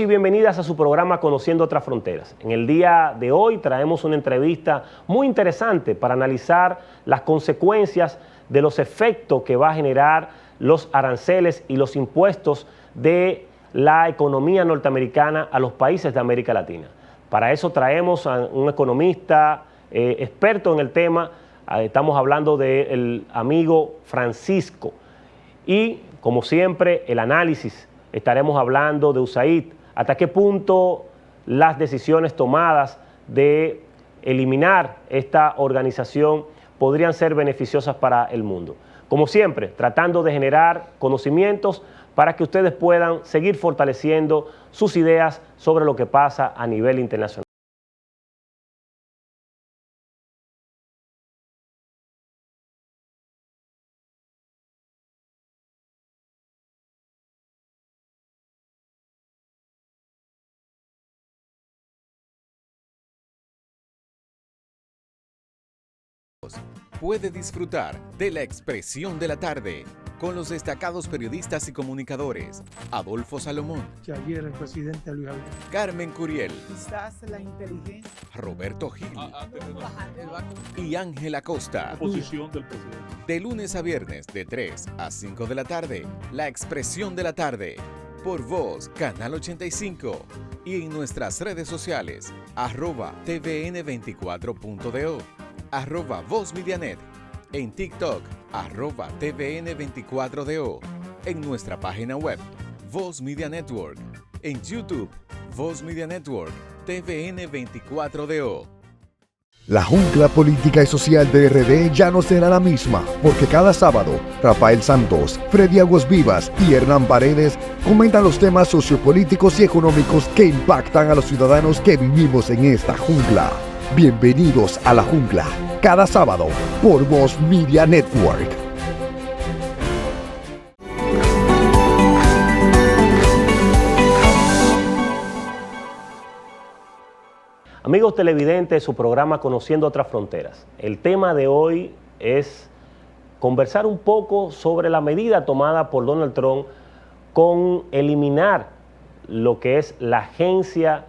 y bienvenidas a su programa Conociendo Otras Fronteras. En el día de hoy traemos una entrevista muy interesante para analizar las consecuencias de los efectos que va a generar los aranceles y los impuestos de la economía norteamericana a los países de América Latina. Para eso traemos a un economista experto en el tema. Estamos hablando del amigo Francisco. Y, como siempre, el análisis. Estaremos hablando de USAID, hasta qué punto las decisiones tomadas de eliminar esta organización podrían ser beneficiosas para el mundo. Como siempre, tratando de generar conocimientos para que ustedes puedan seguir fortaleciendo sus ideas sobre lo que pasa a nivel internacional. Puede disfrutar de La Expresión de la Tarde con los destacados periodistas y comunicadores Adolfo Salomón, que ayer el presidente Luis Abinader, Carmen Curiel, quizás la inteligencia, Roberto Gil y Ángel Acosta. Posición del presidente. De lunes a viernes de 3 a 5 de la tarde, La Expresión de la Tarde, por Voz, Canal 85, y en nuestras redes sociales, @tvn24.do, @VozMediaNet, en TikTok, @tvn24do, en nuestra página web, Voz Media Network, en YouTube, Voz Media Network, TVN24DO. La jungla política y social de RD ya no será la misma, porque cada sábado, Rafael Santos, Freddy Aguas Vivas y Hernán Paredes comentan los temas sociopolíticos y económicos que impactan a los ciudadanos que vivimos en esta jungla. Bienvenidos a la jungla, cada sábado por Voz Media Network. Amigos televidentes, su programa Conociendo Otras Fronteras. El tema de hoy es conversar un poco sobre la medida tomada por Donald Trump con eliminar lo que es la agencia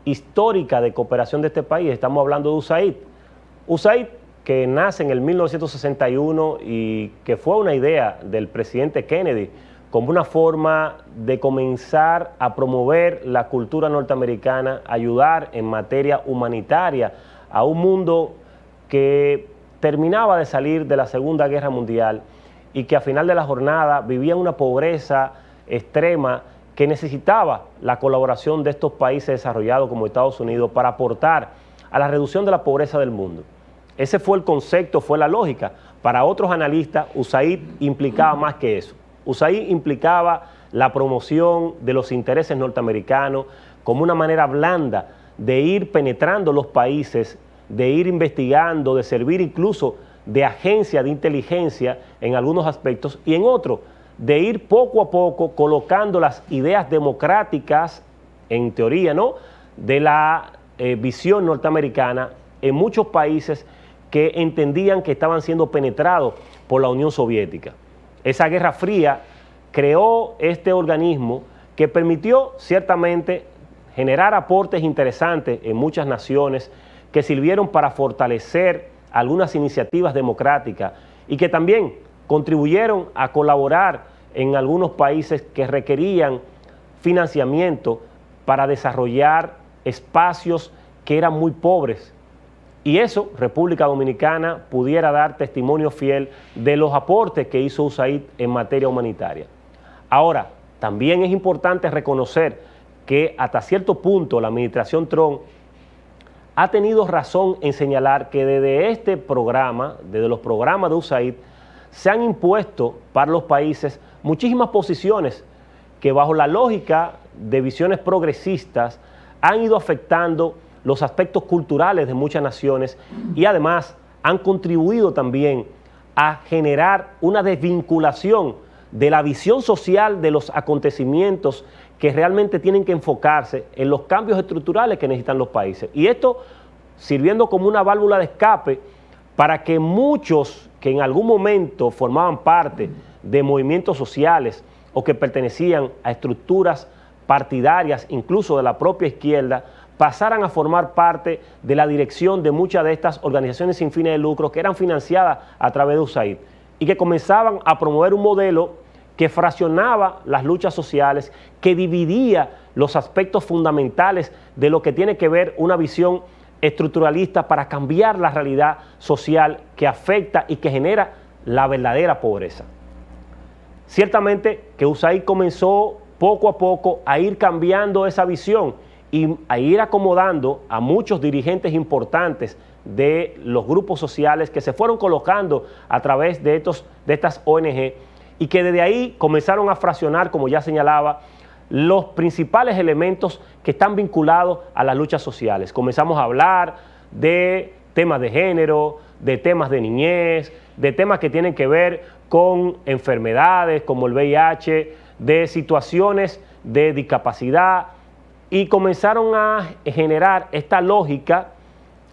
histórica de cooperación de este país. Estamos hablando de USAID. USAID, que nace en el 1961 y que fue una idea del presidente Kennedy como una forma de comenzar a promover la cultura norteamericana, ayudar en materia humanitaria a un mundo que terminaba de salir de la Segunda Guerra Mundial y que a final de la jornada vivía una pobreza extrema que necesitaba la colaboración de estos países desarrollados como Estados Unidos para aportar a la reducción de la pobreza del mundo. Ese fue el concepto, fue la lógica. Para otros analistas, USAID implicaba más que eso. USAID implicaba la promoción de los intereses norteamericanos como una manera blanda de ir penetrando los países, de ir investigando, de servir incluso de agencia de inteligencia en algunos aspectos y en otros, de ir poco a poco colocando las ideas democráticas, en teoría, ¿no?, de la visión norteamericana en muchos países que entendían que estaban siendo penetrados por la Unión Soviética. Esa Guerra Fría creó este organismo que permitió ciertamente generar aportes interesantes en muchas naciones que sirvieron para fortalecer algunas iniciativas democráticas y que también contribuyeron a colaborar en algunos países que requerían financiamiento para desarrollar espacios que eran muy pobres. Y eso, República Dominicana pudiera dar testimonio fiel de los aportes que hizo USAID en materia humanitaria. Ahora, también es importante reconocer que hasta cierto punto la administración Trump ha tenido razón en señalar que desde este programa, desde los programas de USAID, se han impuesto para los países muchísimas posiciones que bajo la lógica de visiones progresistas han ido afectando los aspectos culturales de muchas naciones y además han contribuido también a generar una desvinculación de la visión social de los acontecimientos que realmente tienen que enfocarse en los cambios estructurales que necesitan los países. Y esto sirviendo como una válvula de escape para que muchos que en algún momento formaban parte de movimientos sociales o que pertenecían a estructuras partidarias, incluso de la propia izquierda, pasaran a formar parte de la dirección de muchas de estas organizaciones sin fines de lucro que eran financiadas a través de USAID y que comenzaban a promover un modelo que fraccionaba las luchas sociales, que dividía los aspectos fundamentales de lo que tiene que ver una visión estructuralista para cambiar la realidad social que afecta y que genera la verdadera pobreza. Ciertamente que USAID comenzó poco a poco a ir cambiando esa visión y a ir acomodando a muchos dirigentes importantes de los grupos sociales que se fueron colocando a través de estas ONG y que desde ahí comenzaron a fraccionar, como ya señalaba, los principales elementos que están vinculados a las luchas sociales. Comenzamos a hablar de temas de género, de temas de niñez, de temas que tienen que ver con enfermedades como el VIH, de situaciones de discapacidad, y comenzaron a generar esta lógica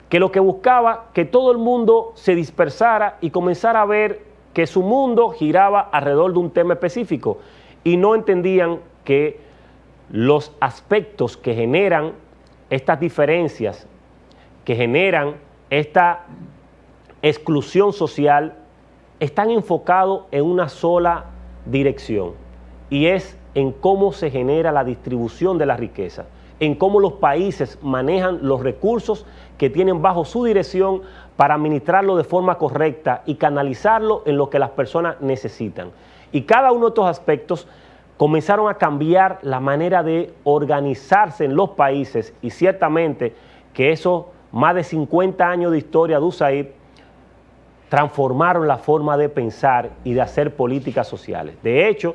que lo que buscaba que todo el mundo se dispersara y comenzara a ver que su mundo giraba alrededor de un tema específico y no entendían que los aspectos que generan estas diferencias, que generan esta exclusión social, están enfocados en una sola dirección, y es en cómo se genera la distribución de la riqueza, en cómo los países manejan los recursos que tienen bajo su dirección para administrarlo de forma correcta y canalizarlo en lo que las personas necesitan. Y cada uno de estos aspectos comenzaron a cambiar la manera de organizarse en los países, y ciertamente que esos más de 50 años de historia de USAID transformaron la forma de pensar y de hacer políticas sociales. De hecho,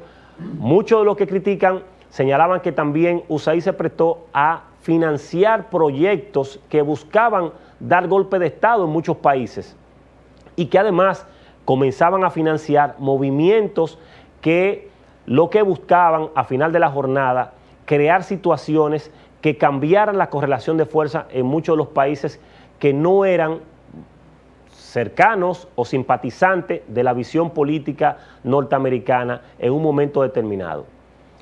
muchos de los que critican señalaban que también USAID se prestó a financiar proyectos que buscaban dar golpe de Estado en muchos países y que además comenzaban a financiar movimientos que lo que buscaban a final de la jornada, crear situaciones que cambiaran la correlación de fuerza en muchos de los países que no eran cercanos o simpatizantes de la visión política norteamericana en un momento determinado.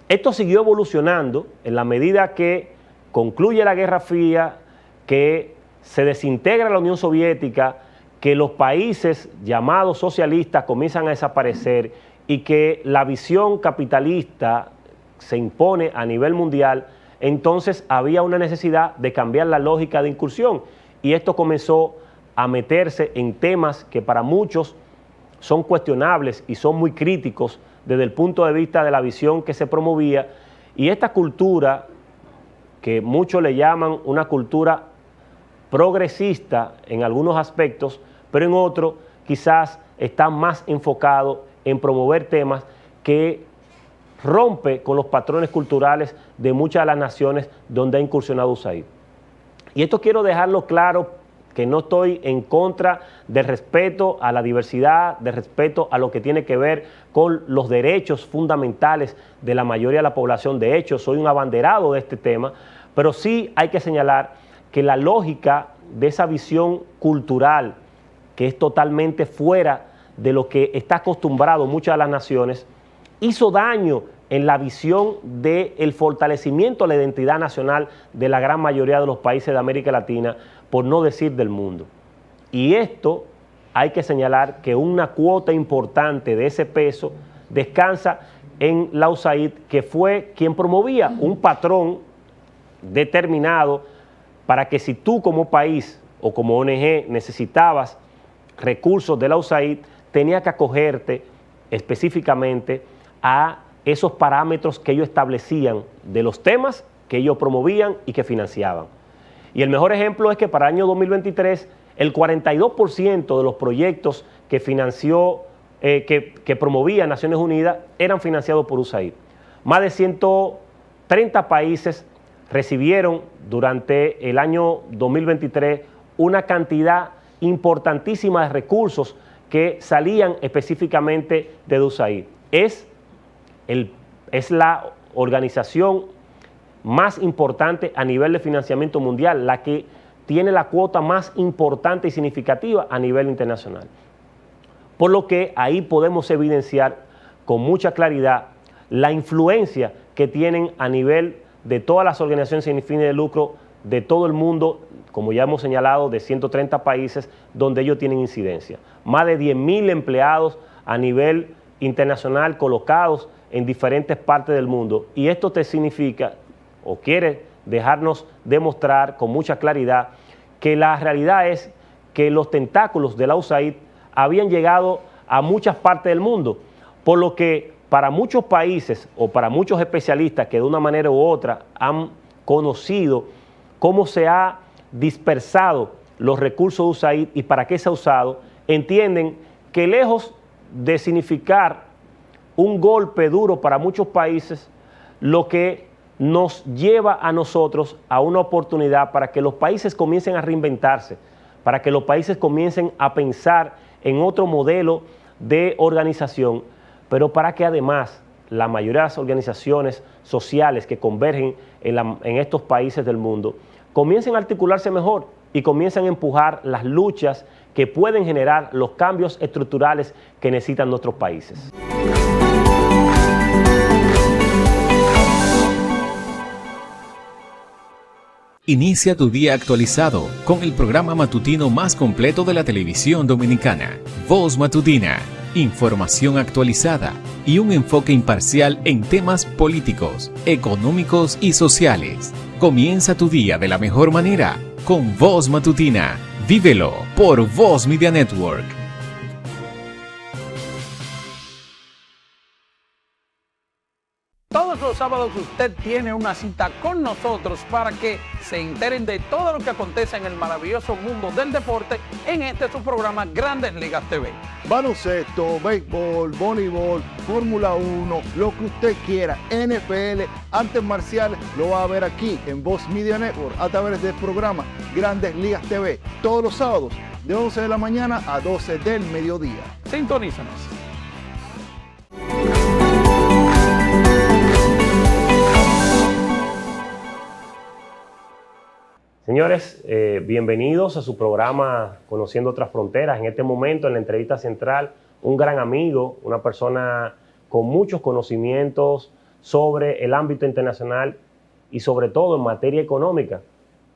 Esto siguió evolucionando en la medida que concluye la Guerra Fría, que se desintegra la Unión Soviética, que los países llamados socialistas comienzan a desaparecer y que la visión capitalista se impone a nivel mundial. Entonces había una necesidad de cambiar la lógica de incursión, y esto comenzó a meterse en temas que para muchos son cuestionables y son muy críticos desde el punto de vista de la visión que se promovía, y esta cultura que muchos le llaman una cultura progresista en algunos aspectos, pero en otros quizás está más enfocado en promover temas que rompe con los patrones culturales de muchas de las naciones donde ha incursionado USAID. Y esto quiero dejarlo claro, que no estoy en contra del respeto a la diversidad, del respeto a lo que tiene que ver con los derechos fundamentales de la mayoría de la población. De hecho, soy un abanderado de este tema, pero sí hay que señalar que la lógica de esa visión cultural, que es totalmente fuera de lo que está acostumbrado muchas de las naciones, hizo daño en la visión del fortalecimiento de la identidad nacional de la gran mayoría de los países de América Latina, por no decir del mundo. Y esto hay que señalar que una cuota importante de ese peso descansa en la USAID, que fue quien promovía un patrón determinado para que si tú como país o como ONG necesitabas recursos de la USAID, tenía que acogerte específicamente a esos parámetros que ellos establecían de los temas que ellos promovían y que financiaban. Y el mejor ejemplo es que para el año 2023 el 42% de los proyectos que financió, que promovía Naciones Unidas eran financiados por USAID. Más de 130 países recibieron durante el año 2023 una cantidad importantísima de recursos que salían específicamente de USAID. Es la organización más importante a nivel de financiamiento mundial, la que tiene la cuota más importante y significativa a nivel internacional. Por lo que ahí podemos evidenciar con mucha claridad la influencia que tienen a nivel de todas las organizaciones sin fines de lucro de todo el mundo, como ya hemos señalado, de 130 países donde ellos tienen incidencia. Más de 10.000 empleados a nivel internacional colocados en diferentes partes del mundo. Y esto te significa, o quiere dejarnos demostrar con mucha claridad, que la realidad es que los tentáculos de la USAID habían llegado a muchas partes del mundo, por lo que para muchos países o para muchos especialistas que de una manera u otra han conocido cómo se ha dispersado los recursos de USAID y para qué se ha usado, entienden que lejos de significar un golpe duro para muchos países, lo que nos lleva a nosotros a una oportunidad para que los países comiencen a reinventarse, para que los países comiencen a pensar en otro modelo de organización, pero para que además la mayoría de las organizaciones sociales que convergen en estos países del mundo comiencen a articularse mejor y comiencen a empujar las luchas que pueden generar los cambios estructurales que necesitan nuestros países. Inicia tu día actualizado con el programa matutino más completo de la televisión dominicana, Voz Matutina. Información actualizada y un enfoque imparcial en temas políticos, económicos y sociales. Comienza tu día de la mejor manera con Voz Matutina. Vívelo por Voz Media Network. Todos los sábados usted tiene una cita con nosotros para que se enteren de todo lo que acontece en el maravilloso mundo del deporte en su programa Grandes Ligas TV. Baloncesto, béisbol, voleibol, Fórmula 1, lo que usted quiera, NFL, artes marciales, lo va a ver aquí en Voz Media Network a través del programa Grandes Ligas TV, todos los sábados de 11 de la mañana a 12 del mediodía. Sintonízanos. Señores, bienvenidos a su programa Conociendo Otras Fronteras. En este momento, en la entrevista central, un gran amigo, una persona con muchos conocimientos sobre el ámbito internacional y sobre todo en materia económica.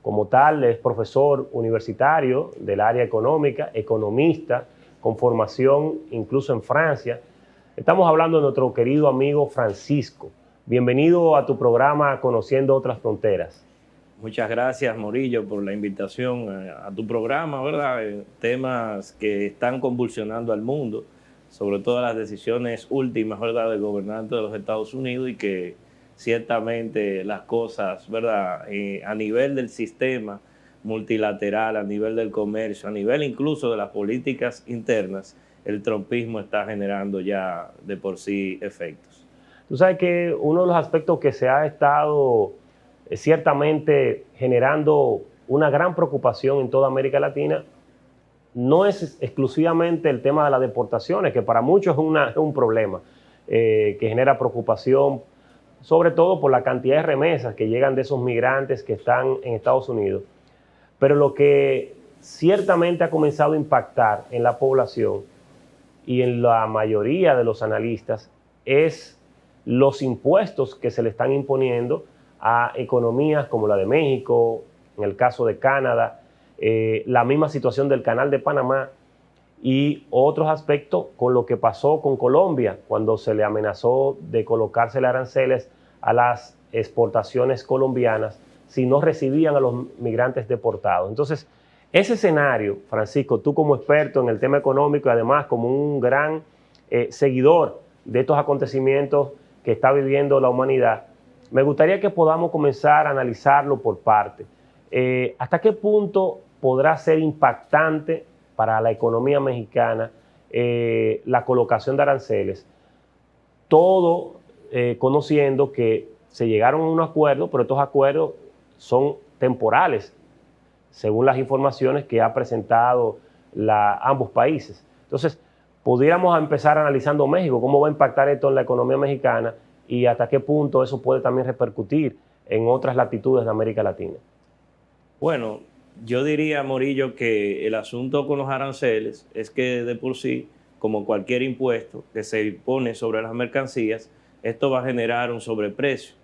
Como tal, es profesor universitario del área económica, economista, con formación incluso en Francia. Estamos hablando de nuestro querido amigo Francisco. Bienvenido a tu programa Conociendo Otras Fronteras. Muchas gracias, Morillo, por la invitación a tu programa, ¿verdad? Temas que están convulsionando al mundo, sobre todo las decisiones últimas, ¿verdad?, del gobernante de los Estados Unidos y que ciertamente las cosas, ¿verdad?, a nivel del sistema multilateral, a nivel del comercio, a nivel incluso de las políticas internas, el trumpismo está generando ya de por sí efectos. Tú sabes que uno de los aspectos que se ha estado ciertamente generando una gran preocupación en toda América Latina no es exclusivamente el tema de las deportaciones, que para muchos es un problema que genera preocupación, sobre todo por la cantidad de remesas que llegan de esos migrantes que están en Estados Unidos. Pero lo que ciertamente ha comenzado a impactar en la población y en la mayoría de los analistas es los impuestos que se le están imponiendo a economías como la de México, en el caso de Canadá, la misma situación del Canal de Panamá y otros aspectos con lo que pasó con Colombia cuando se le amenazó de colocársele aranceles a las exportaciones colombianas si no recibían a los migrantes deportados. Entonces, ese escenario, Francisco, tú como experto en el tema económico y además como un gran seguidor de estos acontecimientos que está viviendo la humanidad, me gustaría que podamos comenzar a analizarlo por parte. ¿Hasta qué punto podrá ser impactante para la economía mexicana la colocación de aranceles? Todo conociendo que se llegaron a un acuerdo, pero estos acuerdos son temporales, según las informaciones que ha presentado ambos países. Entonces, pudiéramos empezar analizando México, cómo va a impactar esto en la economía mexicana y hasta qué punto eso puede también repercutir en otras latitudes de América Latina. Bueno, yo diría, Morillo, que el asunto con los aranceles es que de por sí, como cualquier impuesto que se impone sobre las mercancías, esto va a generar un sobreprecio.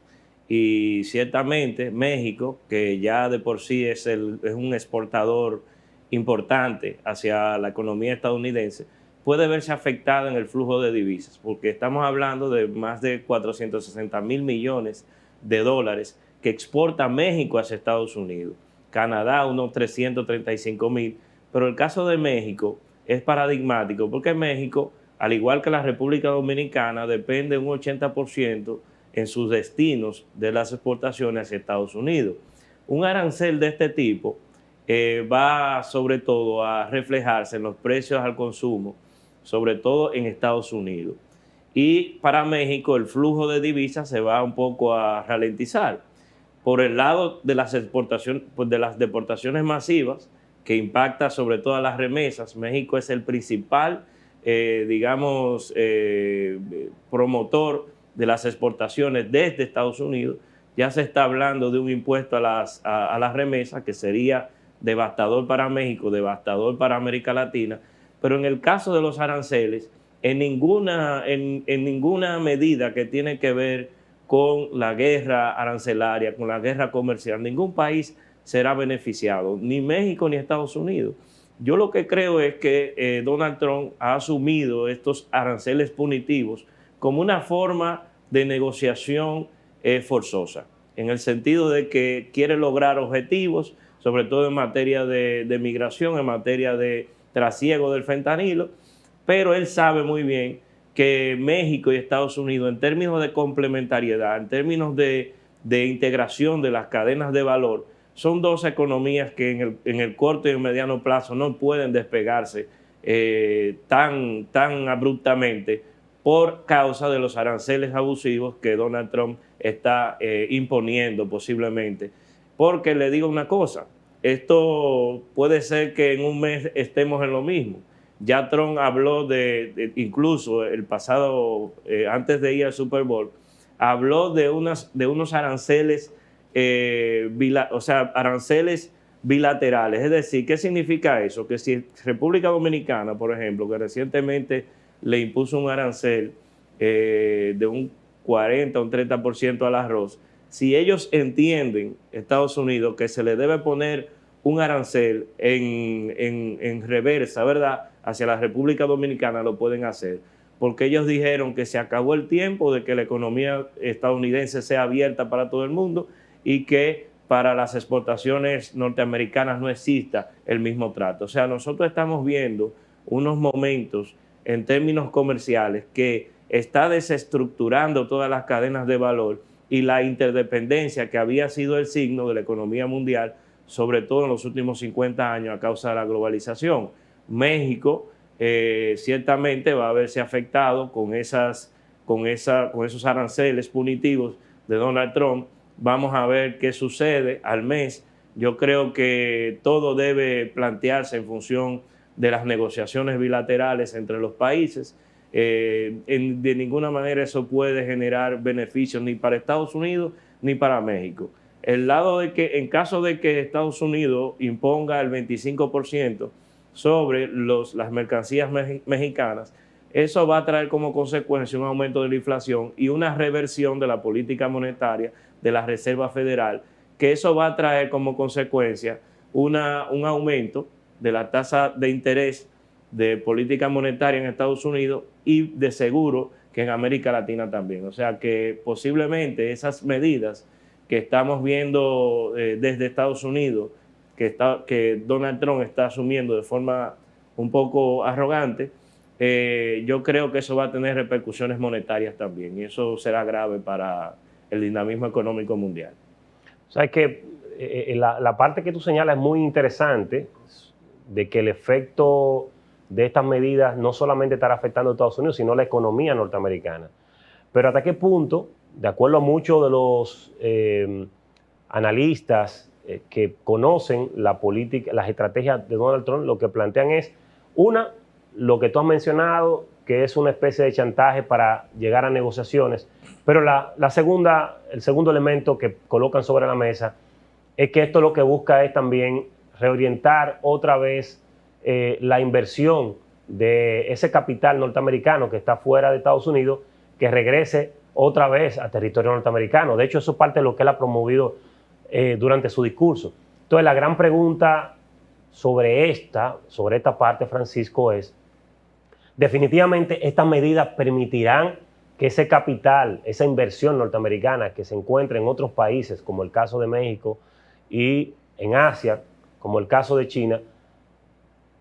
Y ciertamente México, que ya de por sí es un exportador importante hacia la economía estadounidense, puede verse afectada en el flujo de divisas, porque estamos hablando de más de 460.000 millones de dólares que exporta México hacia Estados Unidos. Canadá unos 335.000, pero el caso de México es paradigmático porque México, al igual que la República Dominicana, depende un 80% en sus destinos de las exportaciones hacia Estados Unidos. Un arancel de este tipo va sobre todo a reflejarse en los precios al consumo, sobre todo en Estados Unidos. Y para México el flujo de divisas se va un poco a ralentizar. Por el lado de las exportaciones, pues de las deportaciones masivas, que impacta sobre todo a las remesas, México es el principal, promotor de las exportaciones desde Estados Unidos. Ya se está hablando de un impuesto a las remesas que sería devastador para México, devastador para América Latina, pero en el caso de los aranceles, en ninguna medida que tiene que ver con la guerra arancelaria, con la guerra comercial, ningún país será beneficiado, ni México ni Estados Unidos. Yo lo que creo es que Donald Trump ha asumido estos aranceles punitivos como una forma de negociación forzosa, en el sentido de que quiere lograr objetivos, sobre todo en materia de migración, en materia de trasiego del fentanilo, pero él sabe muy bien que México y Estados Unidos, en términos de complementariedad, en términos de integración de las cadenas de valor, son dos economías que en el corto y el mediano plazo no pueden despegarse tan abruptamente por causa de los aranceles abusivos que Donald Trump está imponiendo posiblemente. Porque le digo una cosa, esto puede ser que en un mes estemos en lo mismo. Ya Trump habló incluso el pasado, antes de ir al Super Bowl, habló de unos aranceles, aranceles bilaterales. Es decir, ¿qué significa eso? Que si República Dominicana, por ejemplo, que recientemente le impuso un arancel de un 40 o un 30% al arroz, si ellos entienden, Estados Unidos, que se le debe poner un arancel en reversa, ¿verdad?, hacia la República Dominicana, lo pueden hacer, porque ellos dijeron que se acabó el tiempo de que la economía estadounidense sea abierta para todo el mundo y que para las exportaciones norteamericanas no exista el mismo trato. O sea, nosotros estamos viendo unos momentos en términos comerciales que está desestructurando todas las cadenas de valor y la interdependencia que había sido el signo de la economía mundial, sobre todo en los últimos 50 años a causa de la globalización. México ciertamente va a verse afectado con esos aranceles punitivos de Donald Trump. Vamos a ver qué sucede al mes. Yo creo que todo debe plantearse en función de las negociaciones bilaterales entre los países. De ninguna manera eso puede generar beneficios ni para Estados Unidos ni para México. El lado de que en caso de que Estados Unidos imponga el 25% sobre las mercancías mexicanas, eso va a traer como consecuencia un aumento de la inflación y una reversión de la política monetaria de la Reserva Federal, que eso va a traer como consecuencia un aumento de la tasa de interés de política monetaria en Estados Unidos y de seguro que en América Latina también. O sea que posiblemente esas medidas que estamos viendo desde Estados Unidos, que Donald Trump está asumiendo de forma un poco arrogante, yo creo que eso va a tener repercusiones monetarias también y eso será grave para el dinamismo económico mundial. O sea, que la parte que tú señalas es muy interesante, de que el efecto de estas medidas no solamente estará afectando a Estados Unidos, sino la economía norteamericana. Pero ¿hasta qué punto, de acuerdo a muchos de los analistas que conocen la política, las estrategias de Donald Trump, lo que plantean es, lo que tú has mencionado, que es una especie de chantaje para llegar a negociaciones, pero el segundo elemento que colocan sobre la mesa es que esto lo que busca es también reorientar otra vez la inversión de ese capital norteamericano que está fuera de Estados Unidos, que regrese otra vez a territorio norteamericano. De hecho, eso es parte de lo que él ha promovido durante su discurso. Entonces, la gran pregunta sobre esta parte, Francisco, es, definitivamente estas medidas permitirán que ese capital, esa inversión norteamericana que se encuentra en otros países, como el caso de México, y en Asia, como el caso de China,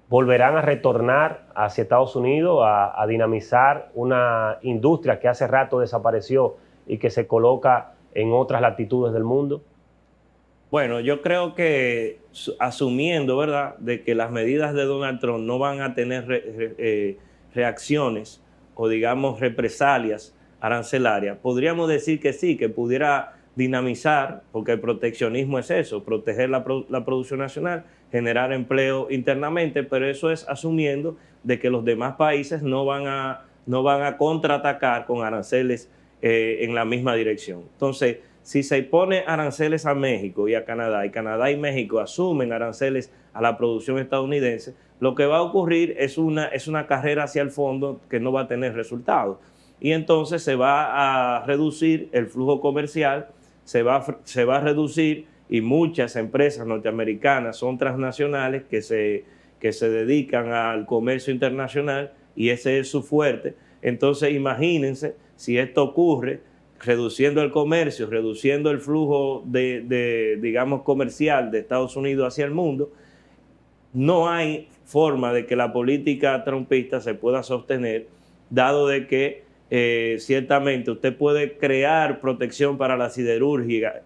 volverán a retornar hacia Estados Unidos a dinamizar una industria que hace rato desapareció y que se coloca en otras latitudes del mundo? Bueno, yo creo que asumiendo, ¿verdad?, de que las medidas de Donald Trump no van a tener reacciones o, digamos, represalias arancelarias, podríamos decir que sí, que pudiera dinamizar, porque el proteccionismo es eso, proteger la producción nacional, generar empleo internamente, pero eso es asumiendo de que los demás países no van a contraatacar con aranceles en la misma dirección. Entonces, si se pone aranceles a México y a Canadá y México asumen aranceles a la producción estadounidense, lo que va a ocurrir es una carrera hacia el fondo que no va a tener resultados. Y entonces se va a reducir el flujo comercial, se va a reducir, y muchas empresas norteamericanas son transnacionales que se dedican al comercio internacional y ese es su fuerte. Entonces imagínense si esto ocurre, reduciendo el comercio, reduciendo el flujo digamos, comercial de Estados Unidos hacia el mundo, no hay forma de que la política trumpista se pueda sostener, dado de que ciertamente usted puede crear protección para la siderurgia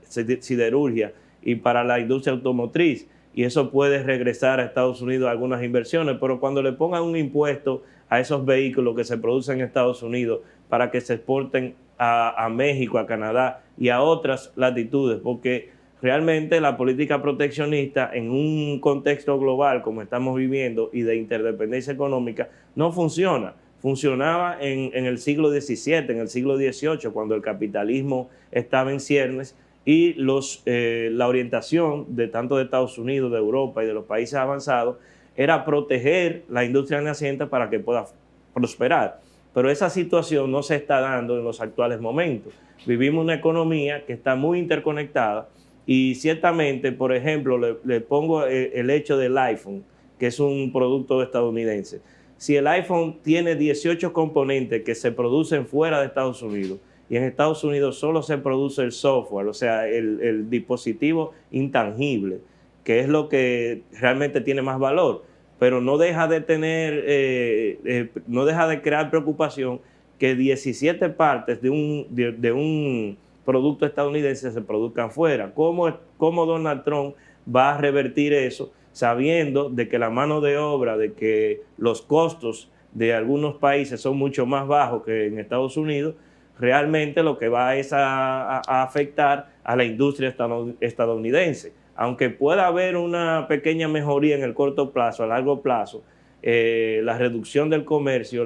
y para la industria automotriz, y eso puede regresar a Estados Unidos algunas inversiones, pero cuando le pongan un impuesto a esos vehículos que se producen en Estados Unidos para que se exporten a México, a Canadá y a otras latitudes, porque realmente la política proteccionista en un contexto global como estamos viviendo y de interdependencia económica no funciona. Funcionaba en el siglo XVII, en el siglo XVIII, cuando el capitalismo estaba en ciernes y la orientación tanto de Estados Unidos, de Europa y de los países avanzados era proteger la industria naciente para que pueda prosperar. Pero esa situación no se está dando en los actuales momentos. Vivimos una economía que está muy interconectada y ciertamente, por ejemplo, le pongo el hecho del iPhone, que es un producto estadounidense. Si el iPhone tiene 18 componentes que se producen fuera de Estados Unidos y en Estados Unidos solo se produce el software, o sea, el dispositivo intangible, que es lo que realmente tiene más valor, pero no deja de crear preocupación que 17 partes de un producto estadounidense se produzcan fuera. ¿Cómo Donald Trump va a revertir eso, sabiendo de que la mano de obra, de que los costos de algunos países son mucho más bajos que en Estados Unidos? Realmente lo que va es a afectar a la industria estadounidense. Aunque pueda haber una pequeña mejoría en el corto plazo, a largo plazo, la reducción del comercio,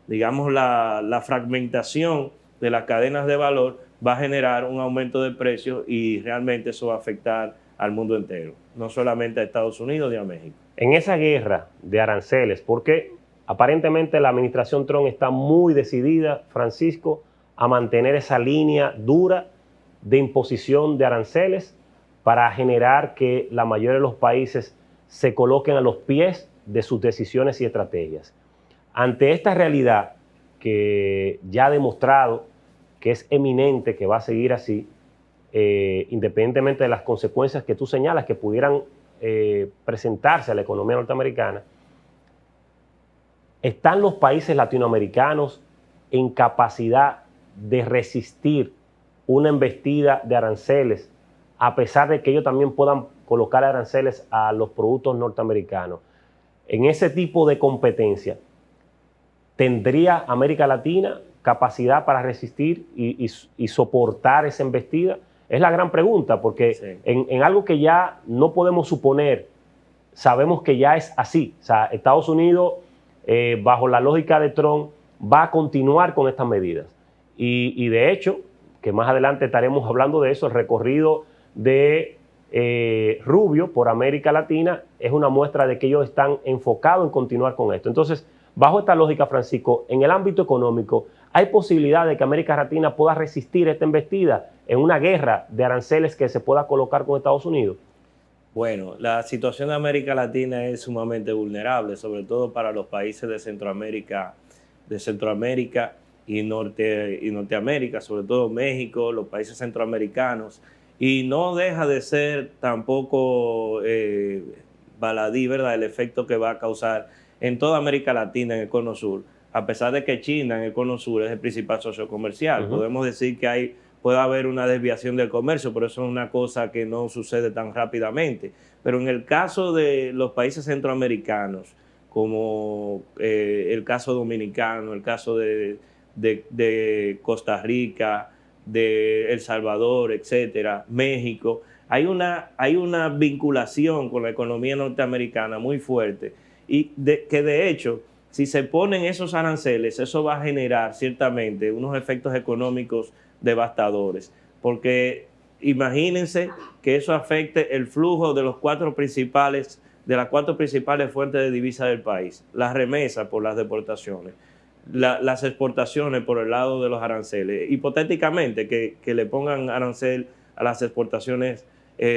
digamos la fragmentación de las cadenas de valor va a generar un aumento de precios y realmente eso va a afectar al mundo entero, no solamente a Estados Unidos ni a México. En esa guerra de aranceles, porque aparentemente la administración Trump está muy decidida, Francisco, a mantener esa línea dura de imposición de aranceles para generar que la mayoría de los países se coloquen a los pies de sus decisiones y estrategias. Ante esta realidad que ya ha demostrado que es eminente, que va a seguir así, independientemente de las consecuencias que tú señalas que pudieran presentarse a la economía norteamericana, ¿están los países latinoamericanos en capacidad de resistir una embestida de aranceles, a pesar de que ellos también puedan colocar aranceles a los productos norteamericanos? En ese tipo de competencia, ¿tendría América Latina capacidad para resistir y soportar esa embestida? Es la gran pregunta, porque sí, en algo que ya no podemos suponer, sabemos que ya es así. O sea, Estados Unidos, bajo la lógica de Trump, va a continuar con estas medidas. Y de hecho, que más adelante estaremos hablando de eso, el recorrido de Rubio por América Latina es una muestra de que ellos están enfocados en continuar con esto. Entonces, bajo esta lógica, Francisco, en el ámbito económico, ¿Hay posibilidad de que América Latina pueda resistir esta embestida en una guerra de aranceles que se pueda colocar con Estados Unidos? Bueno, la situación de América Latina es sumamente vulnerable, sobre todo para los países de Centroamérica y Norteamérica, sobre todo México, los países centroamericanos, y no deja de ser tampoco baladí, ¿verdad?, el efecto que va a causar en toda América Latina, en el Cono Sur, a pesar de que China en el Cono Sur es el principal socio comercial. Podemos decir que puede haber una desviación del comercio, pero eso es una cosa que no sucede tan rápidamente. Pero en el caso de los países centroamericanos, como el caso dominicano, el caso de Costa Rica, de El Salvador, etcétera, México, hay una vinculación con la economía norteamericana muy fuerte y que de hecho, si se ponen esos aranceles, eso va a generar ciertamente unos efectos económicos devastadores, porque imagínense que eso afecte el flujo de las cuatro principales fuentes de divisa del país: las remesas por las deportaciones, las exportaciones por el lado de los aranceles, hipotéticamente que le pongan arancel a las exportaciones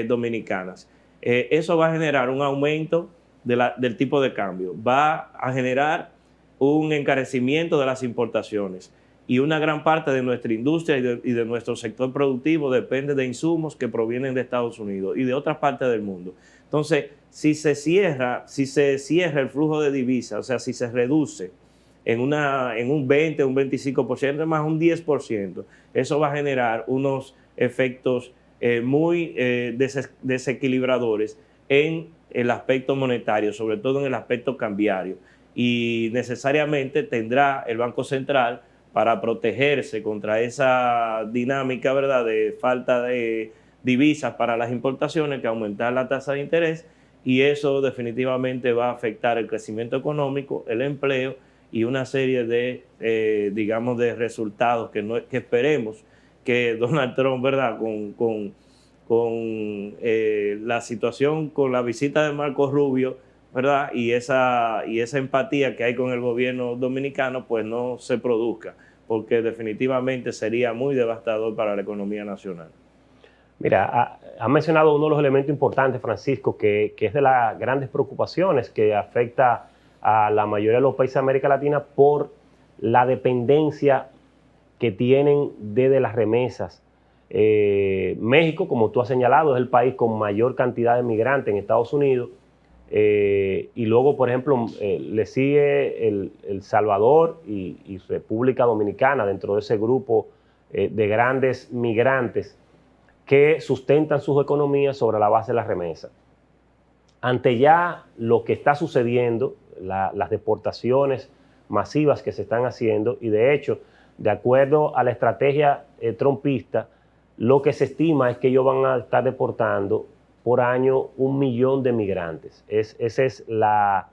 dominicanas. Eso va a generar un aumento del tipo de cambio, va a generar un encarecimiento de las importaciones, y una gran parte de nuestra industria y de nuestro sector productivo depende de insumos que provienen de Estados Unidos y de otras partes del mundo. Entonces, si se cierra el flujo de divisas, o sea, si se reduce en un 20, un 25%, más un 10%, eso va a generar unos efectos muy desequilibradores en el aspecto monetario, sobre todo en el aspecto cambiario, y necesariamente tendrá el Banco Central, para protegerse contra esa dinámica, ¿verdad?, de falta de divisas para las importaciones, que aumentar la tasa de interés, y eso definitivamente va a afectar el crecimiento económico, el empleo y una serie de, digamos, de resultados que esperemos que Donald Trump, ¿verdad?, con la situación, con la visita de Marco Rubio, ¿verdad?, y esa empatía que hay con el gobierno dominicano, pues no se produzca, porque definitivamente sería muy devastador para la economía nacional. Mira, ha mencionado uno de los elementos importantes, Francisco, que es de las grandes preocupaciones que afecta a la mayoría de los países de América Latina por la dependencia que tienen de las remesas. México, como tú has señalado, es el país con mayor cantidad de migrantes en Estados Unidos. Y luego, por ejemplo, le sigue El Salvador y República Dominicana dentro de ese grupo de grandes migrantes que sustentan sus economías sobre la base de las remesas. Ante ya lo que está sucediendo, las deportaciones masivas que se están haciendo, y de hecho, de acuerdo a la estrategia trumpista, lo que se estima es que ellos van a estar deportando por año 1 millón de migrantes. Esa es la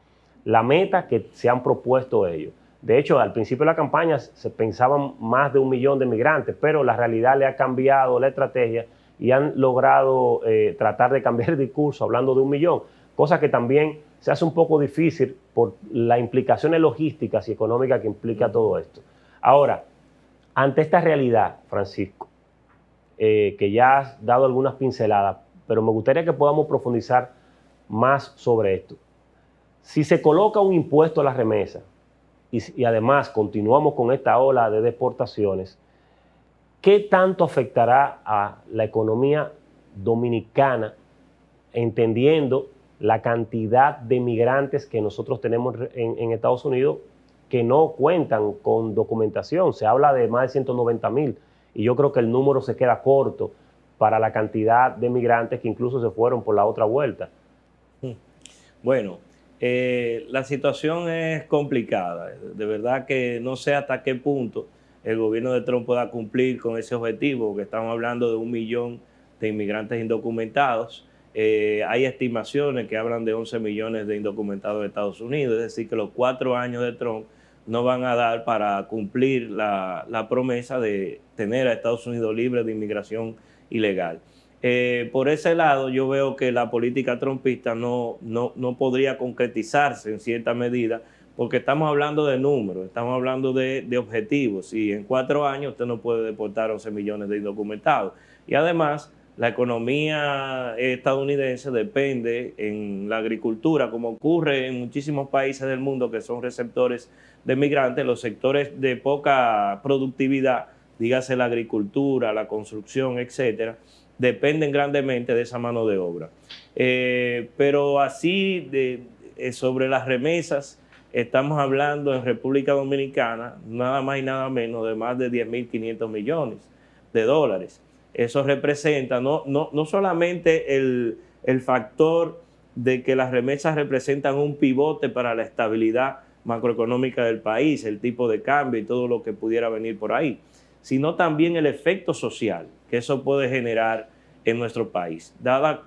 meta que se han propuesto ellos. De hecho, al principio de la campaña se pensaban más de 1 millón de migrantes, pero la realidad le ha cambiado la estrategia y han logrado tratar de cambiar el discurso hablando de 1 millón, cosa que también se hace un poco difícil por las implicaciones logísticas y económicas que implica todo esto. Ahora, ante esta realidad, Francisco, que ya has dado algunas pinceladas, pero me gustaría que podamos profundizar más sobre esto. Si se coloca un impuesto a las remesas y además continuamos con esta ola de deportaciones, ¿qué tanto afectará a la economía dominicana, entendiendo la cantidad de migrantes que nosotros tenemos en Estados Unidos que no cuentan con documentación? Se habla de más de 190,000 y yo creo que el número se queda corto para la cantidad de migrantes que incluso se fueron por la otra vuelta. Bueno, la situación es complicada. De verdad que no sé hasta qué punto el gobierno de Trump pueda cumplir con ese objetivo, que estamos hablando de 1 millón de inmigrantes indocumentados. Hay estimaciones que hablan de 11 millones de indocumentados de Estados Unidos, es decir, que los 4 años de Trump no van a dar para cumplir la promesa de tener a Estados Unidos libre de inmigración ilegal. Por ese lado, yo veo que la política trumpista no podría concretizarse en cierta medida, porque estamos hablando de números, estamos hablando de objetivos, y en 4 años usted no puede deportar 11 millones de indocumentados. Y además, la economía estadounidense depende en la agricultura, como ocurre en muchísimos países del mundo que son receptores de migrantes, los sectores de poca productividad, dígase la agricultura, la construcción, etcétera, dependen grandemente de esa mano de obra. Pero así, sobre las remesas, estamos hablando en República Dominicana nada más y nada menos de más de 10.500 millones de dólares. Eso representa no solamente el factor de que las remesas representan un pivote para la estabilidad macroeconómica del país, el tipo de cambio y todo lo que pudiera venir por ahí, sino también el efecto social que eso puede generar en nuestro país, dada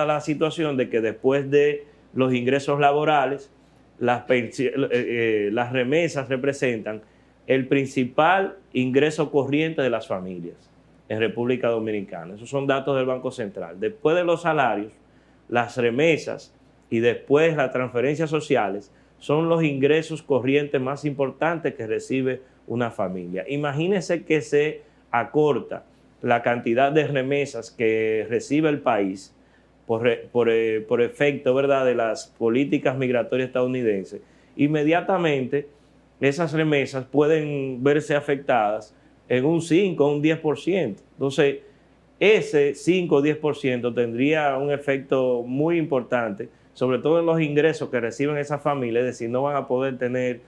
la situación de que después de los ingresos laborales, las remesas representan el principal ingreso corriente de las familias en República Dominicana. Esos son datos del Banco Central. Después de los salarios, las remesas y después las transferencias sociales son los ingresos corrientes más importantes que recibe una familia. Imagínense que se acorta la cantidad de remesas que recibe el país por efecto, ¿verdad?, de las políticas migratorias estadounidenses. Inmediatamente esas remesas pueden verse afectadas en un 5 o un 10%. Entonces, ese 5 o 10% tendría un efecto muy importante, sobre todo en los ingresos que reciben esas familias, es decir, no van a poder tener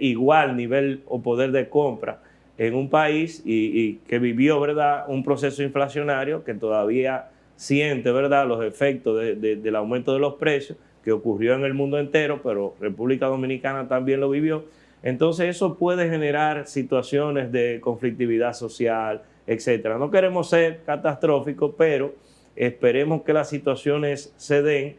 igual nivel o poder de compra en un país y que vivió, ¿verdad?, un proceso inflacionario que todavía siente, ¿verdad?, los efectos del aumento de los precios que ocurrió en el mundo entero, pero República Dominicana también lo vivió. Entonces eso puede generar situaciones de conflictividad social, etcétera. No queremos ser catastróficos, pero esperemos que las situaciones se den,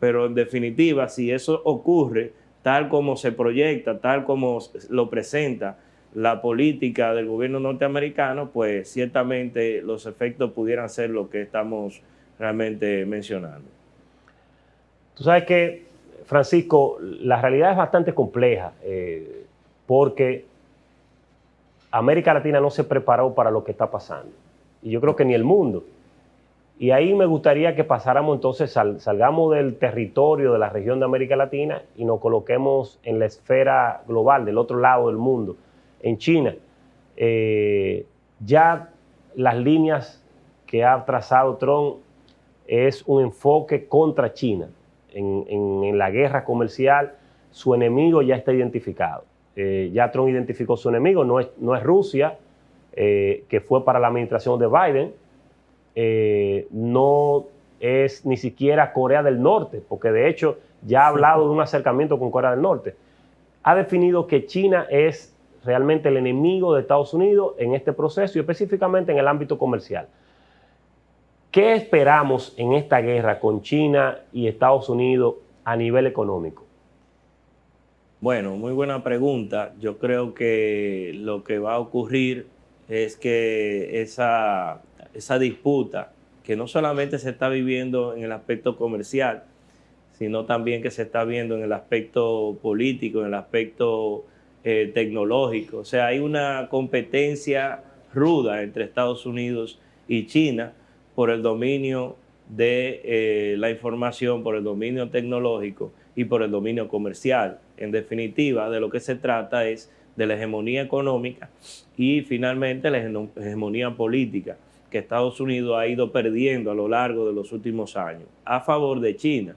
pero en definitiva, si eso ocurre tal como se proyecta, tal como lo presenta la política del gobierno norteamericano, pues ciertamente los efectos pudieran ser lo que estamos realmente mencionando. Tú sabes que, Francisco, la realidad es bastante compleja porque América Latina no se preparó para lo que está pasando. Y yo creo que ni el mundo. Y ahí me gustaría que pasáramos entonces, salgamos del territorio de la región de América Latina y nos coloquemos en la esfera global, del otro lado del mundo, en China. Ya las líneas que ha trazado Trump es un enfoque contra China. En la guerra comercial, su enemigo ya está identificado. Ya Trump identificó su enemigo, no es Rusia, que fue para la administración de Biden, no es ni siquiera Corea del Norte, porque de hecho ya ha hablado de un acercamiento con Corea del Norte. Ha definido que China es realmente el enemigo de Estados Unidos en este proceso y específicamente en el ámbito comercial. ¿Qué esperamos en esta guerra con China y Estados Unidos a nivel económico? Bueno, muy buena pregunta. Yo creo que lo que va a ocurrir es que esa disputa, que no solamente se está viviendo en el aspecto comercial, sino también que se está viendo en el aspecto político, en el aspecto tecnológico. O sea, hay una competencia ruda entre Estados Unidos y China por el dominio de la información, por el dominio tecnológico y por el dominio comercial. En definitiva, de lo que se trata es de la hegemonía económica y finalmente la hegemonía política que Estados Unidos ha ido perdiendo a lo largo de los últimos años a favor de China.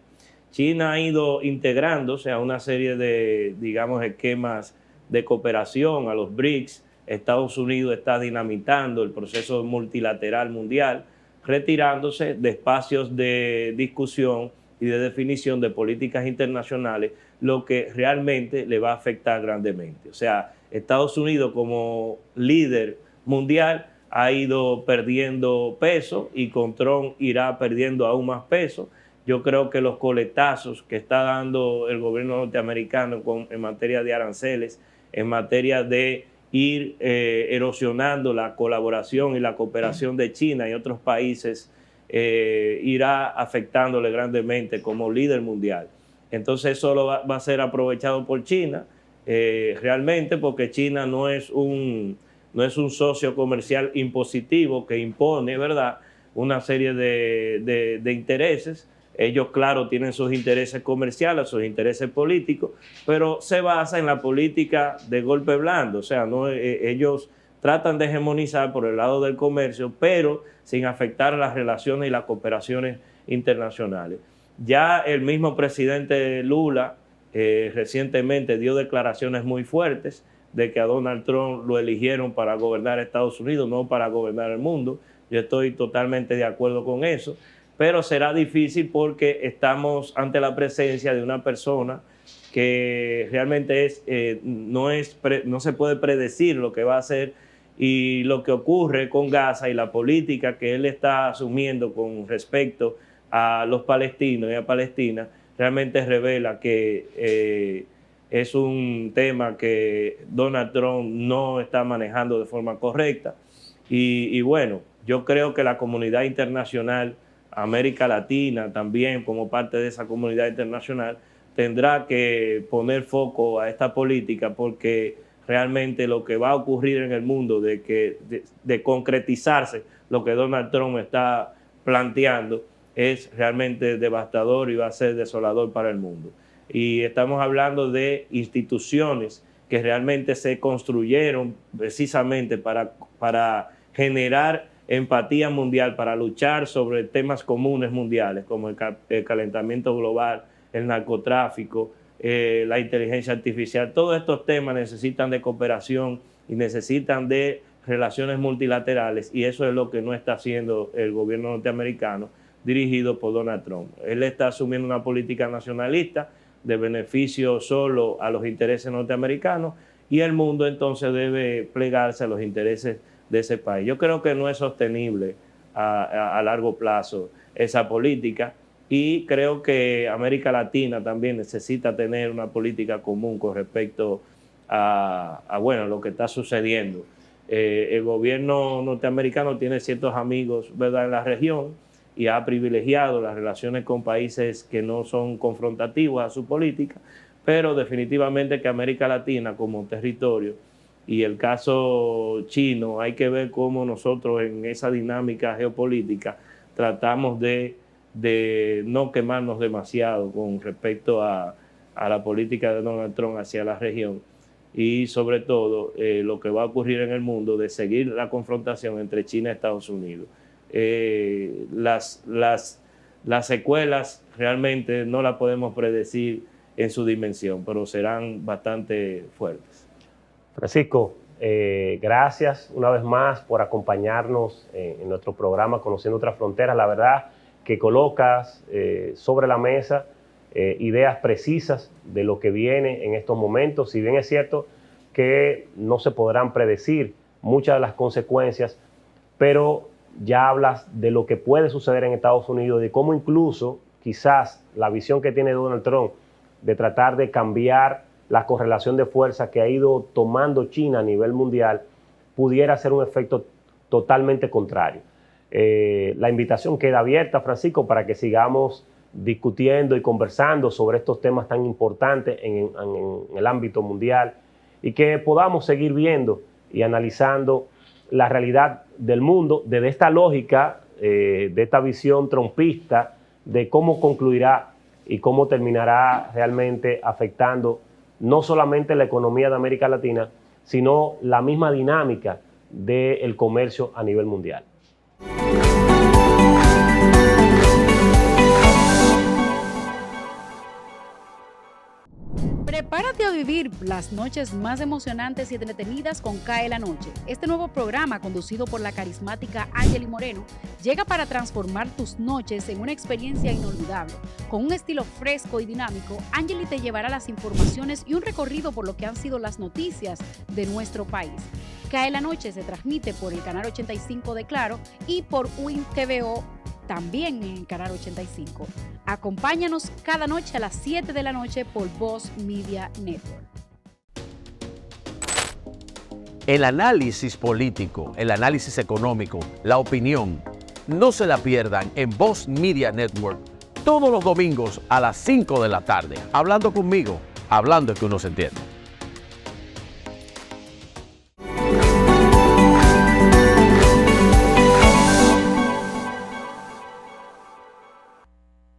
China ha ido integrándose a una serie de, digamos, esquemas de cooperación, a los BRICS. Estados Unidos está dinamitando el proceso multilateral mundial, retirándose de espacios de discusión y de definición de políticas internacionales, lo que realmente le va a afectar grandemente. O sea, Estados Unidos como líder mundial ha ido perdiendo peso y con Trump irá perdiendo aún más peso. Yo creo que los coletazos que está dando el gobierno norteamericano en materia de aranceles, en materia de ir erosionando la colaboración y la cooperación de China y otros países, irá afectándole grandemente como líder mundial. Entonces eso va a ser aprovechado por China, realmente, porque China no es un socio comercial impositivo que impone, ¿verdad?, una serie de intereses. Ellos, claro, tienen sus intereses comerciales, sus intereses políticos, pero se basa en la política de golpe blando. O sea, ellos tratan de hegemonizar por el lado del comercio, pero sin afectar las relaciones y las cooperaciones internacionales. Ya el mismo presidente Lula recientemente dio declaraciones muy fuertes de que a Donald Trump lo eligieron para gobernar Estados Unidos, no para gobernar el mundo. Yo estoy totalmente de acuerdo con eso, pero será difícil porque estamos ante la presencia de una persona que realmente no se puede predecir lo que va a hacer, y lo que ocurre con Gaza y la política que él está asumiendo con respecto a los palestinos y a Palestina realmente revela que es un tema que Donald Trump no está manejando de forma correcta. Y bueno, yo creo que la comunidad internacional, América Latina también como parte de esa comunidad internacional, tendrá que poner foco a esta política, porque realmente lo que va a ocurrir en el mundo de concretizarse lo que Donald Trump está planteando es realmente devastador y va a ser desolador para el mundo. Y estamos hablando de instituciones que realmente se construyeron precisamente para generar empatía mundial, para luchar sobre temas comunes mundiales como el calentamiento global, el narcotráfico, la inteligencia artificial. Todos estos temas necesitan de cooperación y necesitan de relaciones multilaterales, y eso es lo que no está haciendo el gobierno norteamericano dirigido por Donald Trump. Él está asumiendo una política nacionalista de beneficio solo a los intereses norteamericanos, y el mundo entonces debe plegarse a los intereses de ese país. Yo creo que no es sostenible a largo plazo esa política, y creo que América Latina también necesita tener una política común con respecto a lo que está sucediendo. El gobierno norteamericano tiene ciertos amigos, ¿verdad?, en la región, y ha privilegiado las relaciones con países que no son confrontativos a su política, pero definitivamente que América Latina como territorio, y el caso chino, hay que ver cómo nosotros en esa dinámica geopolítica tratamos de no quemarnos demasiado con respecto a la política de Donald Trump hacia la región, y sobre todo lo que va a ocurrir en el mundo de seguir la confrontación entre China y Estados Unidos. Las secuelas realmente no las podemos predecir en su dimensión, pero serán bastante fuertes. Francisco, gracias una vez más por acompañarnos en nuestro programa Conociendo Otras Fronteras. La verdad que colocas sobre la mesa ideas precisas de lo que viene en estos momentos. Si bien es cierto que no se podrán predecir muchas de las consecuencias, pero ya hablas de lo que puede suceder en Estados Unidos, de cómo incluso quizás la visión que tiene Donald Trump de tratar de cambiar la correlación de fuerza que ha ido tomando China a nivel mundial pudiera ser un efecto totalmente contrario. La invitación queda abierta, Francisco, para que sigamos discutiendo y conversando sobre estos temas tan importantes en el ámbito mundial, y que podamos seguir viendo y analizando la realidad del mundo desde esta lógica, de esta visión trumpista de cómo concluirá y cómo terminará realmente afectando no solamente la economía de América Latina, sino la misma dinámica del comercio a nivel mundial. Prepárate a vivir las noches más emocionantes y entretenidas con Cae la Noche. Este nuevo programa, conducido por la carismática Angeli Moreno, llega para transformar tus noches en una experiencia inolvidable. Con un estilo fresco y dinámico, Angeli te llevará las informaciones y un recorrido por lo que han sido las noticias de nuestro país. Cae la Noche se transmite por el canal 85 de Claro y por Win TVO, también en el canal 85. Acompáñanos cada noche a las 7 de la noche por Voz Media Network. El análisis político, el análisis económico, la opinión, no se la pierdan en Voz Media Network todos los domingos a las 5 de la tarde. Hablando conmigo, hablando es que uno se entiende.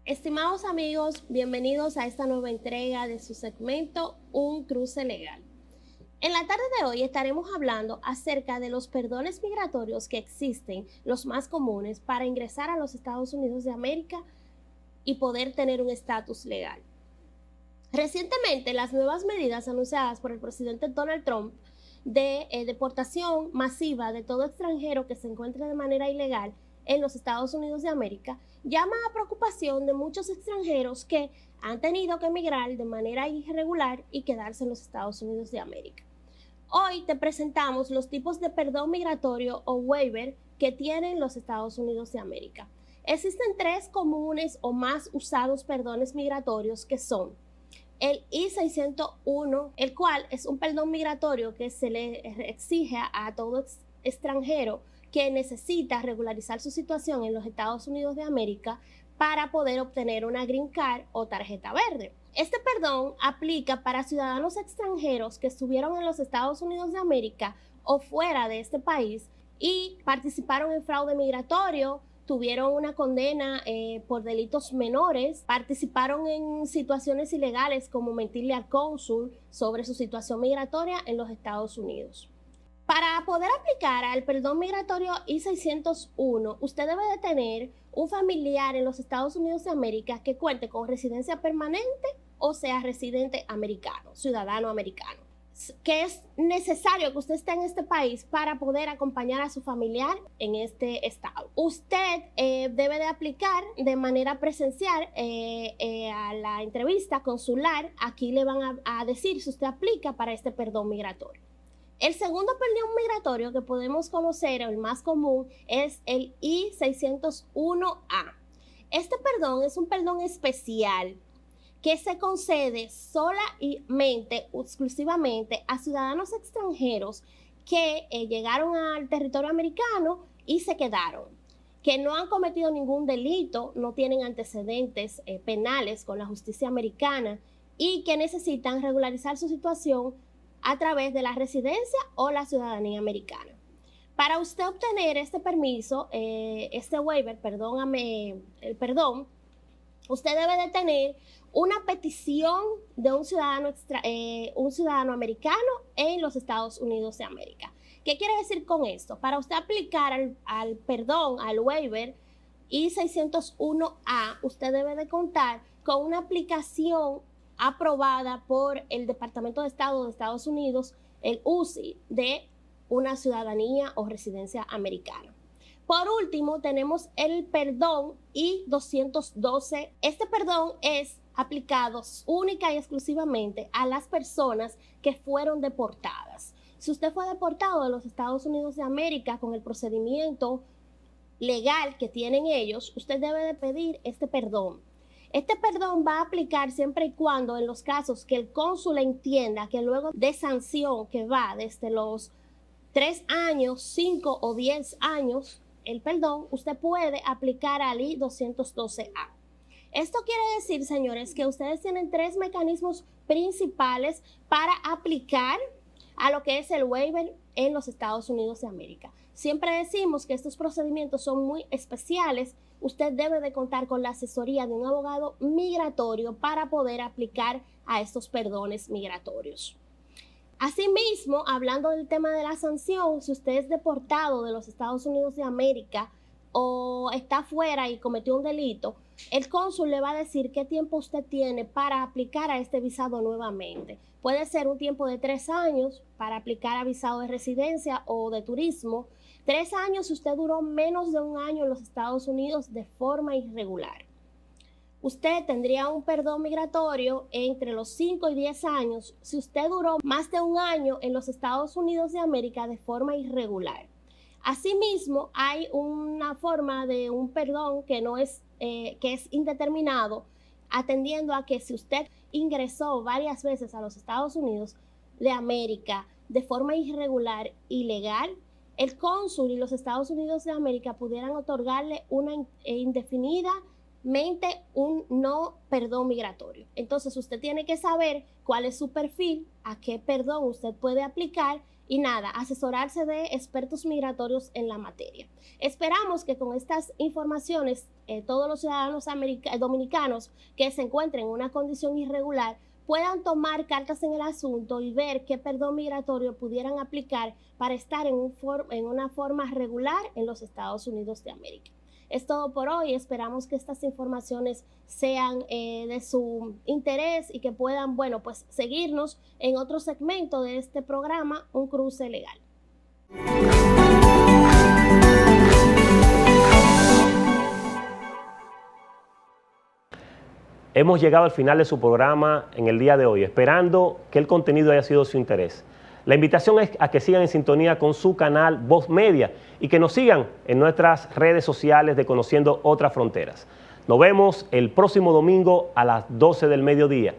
Estimados amigos, bienvenidos a esta nueva entrega de su segmento Un Cruce Legal. En la tarde de hoy estaremos hablando acerca de los perdones migratorios que existen, los más comunes, para ingresar a los Estados Unidos de América y poder tener un estatus legal. Recientemente, las nuevas medidas anunciadas por el presidente Donald Trump de deportación masiva de todo extranjero que se encuentre de manera ilegal en los Estados Unidos de América llama a preocupación de muchos extranjeros que han tenido que emigrar de manera irregular y quedarse en los Estados Unidos de América. Hoy te presentamos los tipos de perdón migratorio o waiver que tienen los Estados Unidos de América. Existen tres comunes o más usados perdones migratorios que son el I-601, el cual es un perdón migratorio que se le exige a todo extranjero que necesita regularizar su situación en los Estados Unidos de América para poder obtener una green card o tarjeta verde. Este perdón aplica para ciudadanos extranjeros que estuvieron en los Estados Unidos de América o fuera de este país y participaron en fraude migratorio, tuvieron una condena por delitos menores, participaron en situaciones ilegales como mentirle al cónsul sobre su situación migratoria en los Estados Unidos. Para poder aplicar al perdón migratorio I-601, usted debe de tener un familiar en los Estados Unidos de América que cuente con residencia permanente o sea residente americano, ciudadano americano, que es necesario que usted esté en este país para poder acompañar a su familiar en este estado. Usted debe de aplicar de manera presencial a la entrevista consular. Aquí le van a decir si usted aplica para este perdón migratorio. El segundo perdón migratorio que podemos conocer, el más común, es el I-601A. Este perdón es un perdón especial que se concede solamente, exclusivamente a ciudadanos extranjeros que llegaron al territorio americano y se quedaron, que no han cometido ningún delito, no tienen antecedentes penales con la justicia americana y que necesitan regularizar su situación a través de la residencia o la ciudadanía americana. Para usted obtener este permiso, este waiver, el perdón, usted debe de tener una petición de un ciudadano americano en los Estados Unidos de América. ¿Qué quiere decir con esto? Para usted aplicar al perdón, al waiver I-601A, usted debe de contar con una aplicación aprobada por el Departamento de Estado de Estados Unidos, el USI, de una ciudadanía o residencia americana. Por último, tenemos el perdón I-212. Este perdón es aplicado única y exclusivamente a las personas que fueron deportadas. Si usted fue deportado de los Estados Unidos de América con el procedimiento legal que tienen ellos, usted debe de pedir este perdón. Este perdón va a aplicar siempre y cuando en los casos que el cónsul entienda que luego de sanción que va desde los 3 años, 5 o 10 años, el perdón, usted puede aplicar al I-212A. Esto quiere decir, señores, que ustedes tienen 3 mecanismos principales para aplicar a lo que es el waiver en los Estados Unidos de América. Siempre decimos que estos procedimientos son muy especiales. Usted debe de contar con la asesoría de un abogado migratorio para poder aplicar a estos perdones migratorios. Asimismo, hablando del tema de la sanción, si usted es deportado de los Estados Unidos de América o está fuera y cometió un delito, el cónsul le va a decir qué tiempo usted tiene para aplicar a este visado nuevamente. Puede ser un tiempo de 3 años para aplicar a visado de residencia o de turismo. 3 años si usted duró menos de 1 año en los Estados Unidos de forma irregular. Usted tendría un perdón migratorio entre los 5 y 10 años si usted duró más de 1 año en los Estados Unidos de América de forma irregular. Asimismo, hay una forma de un perdón que es indeterminado, atendiendo a que si usted ingresó varias veces a los Estados Unidos de América de forma irregular, ilegal, el cónsul y los Estados Unidos de América pudieran otorgarle una indefinida un no perdón migratorio. Entonces usted tiene que saber cuál es su perfil, a qué perdón usted puede aplicar y nada, asesorarse de expertos migratorios en la materia. Esperamos que con estas informaciones todos los ciudadanos dominicanos que se encuentren en una condición irregular puedan tomar cartas en el asunto y ver qué perdón migratorio pudieran aplicar para estar en una forma regular en los Estados Unidos de América. Es todo por hoy. Esperamos que estas informaciones sean de su interés y que puedan, bueno, pues seguirnos en otro segmento de este programa, Un Cruce Legal. Hemos llegado al final de su programa en el día de hoy, esperando que el contenido haya sido de su interés. La invitación es a que sigan en sintonía con su canal Voz Media y que nos sigan en nuestras redes sociales de Conociendo Otras Fronteras. Nos vemos el próximo domingo a las 12 del mediodía.